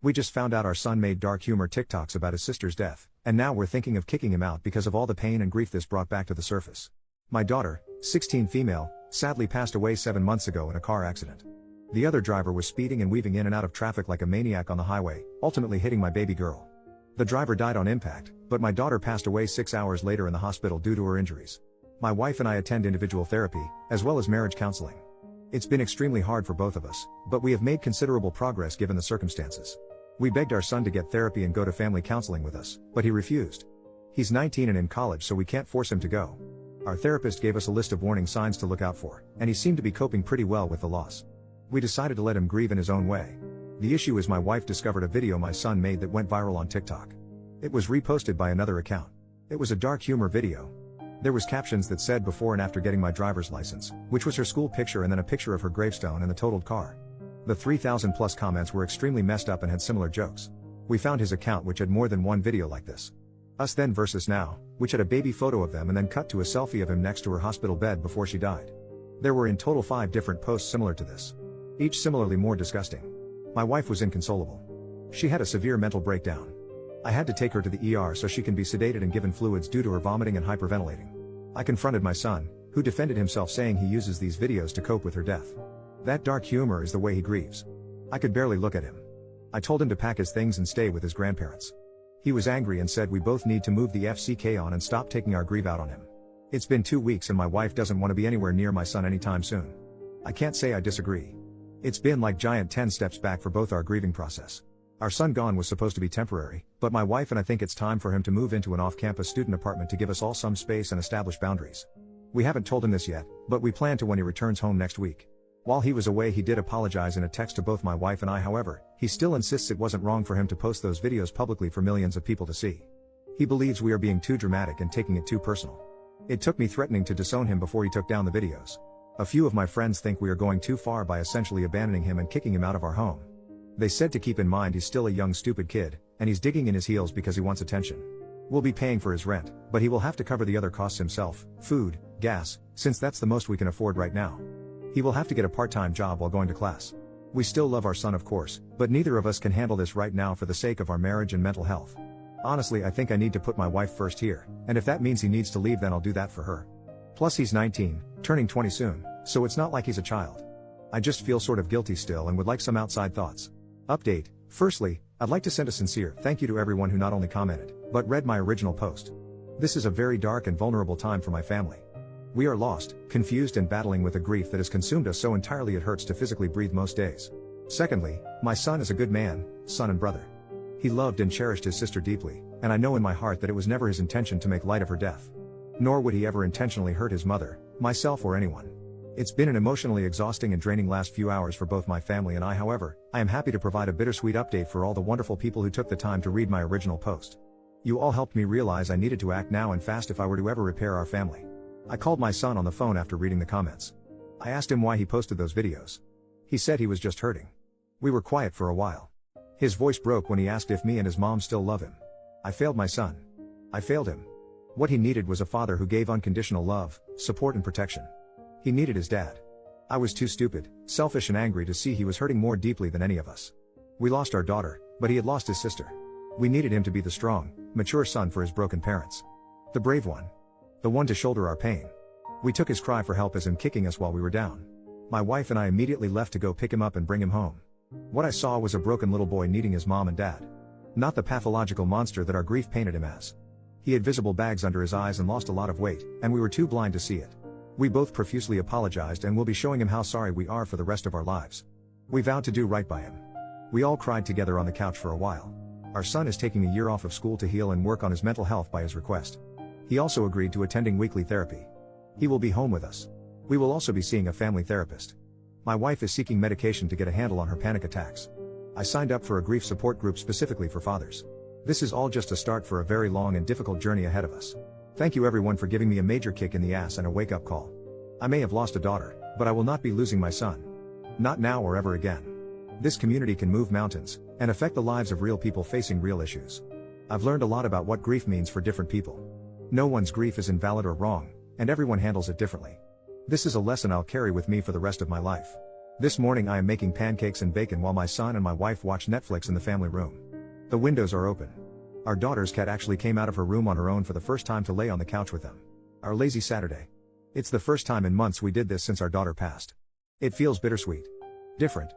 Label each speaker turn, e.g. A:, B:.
A: We just found out our son made dark humor TikToks about his sister's death, and now we're thinking of kicking him out because of all the pain and grief this brought back to the surface. My daughter, 16 female, sadly passed away 7 months ago in a car accident. The other driver was speeding and weaving in and out of traffic like a maniac on the highway, ultimately hitting my baby girl. The driver died on impact, but my daughter passed away 6 hours later in the hospital due to her injuries. My wife and I attend individual therapy, as well as marriage counseling. It's been extremely hard for both of us, but we have made considerable progress given the circumstances. We begged our son to get therapy and go to family counseling with us, but he refused. He's 19 and in college, so we can't force him to go. Our therapist gave us a list of warning signs to look out for, and he seemed to be coping pretty well with the loss. We decided to let him grieve in his own way. The issue is my wife discovered a video my son made that went viral on TikTok. It was reposted by another account. It was a dark humor video. There was captions that said before and after getting my driver's license, which was her school picture, and then a picture of her gravestone and the totaled car. The 3,000 plus comments were extremely messed up and had similar jokes. We found his account, which had more than one video like this. Us Then versus Now, which had a baby photo of them and then cut to a selfie of him next to her hospital bed before she died. There were in total 5 different posts similar to this, each similarly more disgusting. My wife was inconsolable. She had a severe mental breakdown. I had to take her to the ER so she can be sedated and given fluids due to her vomiting and hyperventilating. I confronted my son, who defended himself saying he uses these videos to cope with her death. That dark humor is the way he grieves. I could barely look at him. I told him to pack his things and stay with his grandparents. He was angry and said we both need to move the FCK on and stop taking our grief out on him. It's been 2 weeks and my wife doesn't want to be anywhere near my son anytime soon. I can't say I disagree. It's been like giant 10 steps back for both our grieving process. Our son gone was supposed to be temporary, but my wife and I think it's time for him to move into an off-campus student apartment to give us all some space and establish boundaries. We haven't told him this yet, but we plan to when he returns home next week. While he was away, he did apologize in a text to both my wife and I. However, he still insists it wasn't wrong for him to post those videos publicly for millions of people to see. He believes we are being too dramatic and taking it too personal. It took me threatening to disown him before he took down the videos. A few of my friends think we are going too far by essentially abandoning him and kicking him out of our home. They said to keep in mind he's still a young stupid kid, and he's digging in his heels because he wants attention. We'll be paying for his rent, but he will have to cover the other costs himself, food, gas, since that's the most we can afford right now. He will have to get a part-time job while going to class. We still love our son, of course, but neither of us can handle this right now for the sake of our marriage and mental health. Honestly, I think I need to put my wife first here, and if that means he needs to leave, then I'll do that for her. Plus he's 19, turning 20 soon, so it's not like he's a child. I just feel sort of guilty still and would like some outside thoughts. Update. Firstly, I'd like to send a sincere thank you to everyone who not only commented, but read my original post. This is a very dark and vulnerable time for my family. We are lost, confused and battling with a grief that has consumed us so entirely it hurts to physically breathe most days. Secondly, my son is a good man, son and brother. He loved and cherished his sister deeply, and I know in my heart that it was never his intention to make light of her death. Nor would he ever intentionally hurt his mother, myself or anyone. It's been an emotionally exhausting and draining last few hours for both my family and I. However, I am happy to provide a bittersweet update for all the wonderful people who took the time to read my original post. You all helped me realize I needed to act now and fast if I were to ever repair our family. I called my son on the phone after reading the comments. I asked him why he posted those videos. He said he was just hurting. We were quiet for a while. His voice broke when he asked if me and his mom still love him. I failed my son. I failed him. What he needed was a father who gave unconditional love, support and protection. He needed his dad. I was too stupid, selfish and angry to see he was hurting more deeply than any of us. We lost our daughter, but he had lost his sister. We needed him to be the strong, mature son for his broken parents. The brave one. The one to shoulder our pain. We took his cry for help as him kicking us while we were down. My wife and I immediately left to go pick him up and bring him home. What I saw was a broken little boy needing his mom and dad. Not the pathological monster that our grief painted him as. He had visible bags under his eyes and lost a lot of weight, and we were too blind to see it. We both profusely apologized and will be showing him how sorry we are for the rest of our lives. We vowed to do right by him. We all cried together on the couch for a while. Our son is taking a year off of school to heal and work on his mental health by his request. He also agreed to attending weekly therapy. He will be home with us. We will also be seeing a family therapist. My wife is seeking medication to get a handle on her panic attacks. I signed up for a grief support group specifically for fathers. This is all just a start for a very long and difficult journey ahead of us. Thank you everyone for giving me a major kick in the ass and a wake-up call. I may have lost a daughter, but I will not be losing my son. Not now or ever again. This community can move mountains, and affect the lives of real people facing real issues. I've learned a lot about what grief means for different people. No one's grief is invalid or wrong, and everyone handles it differently. This is a lesson I'll carry with me for the rest of my life. This morning I am making pancakes and bacon while my son and my wife watch Netflix in the family room. The windows are open. Our daughter's cat actually came out of her room on her own for the first time to lay on the couch with them. Our lazy Saturday. It's the first time in months we did this since our daughter passed. It feels bittersweet. Different.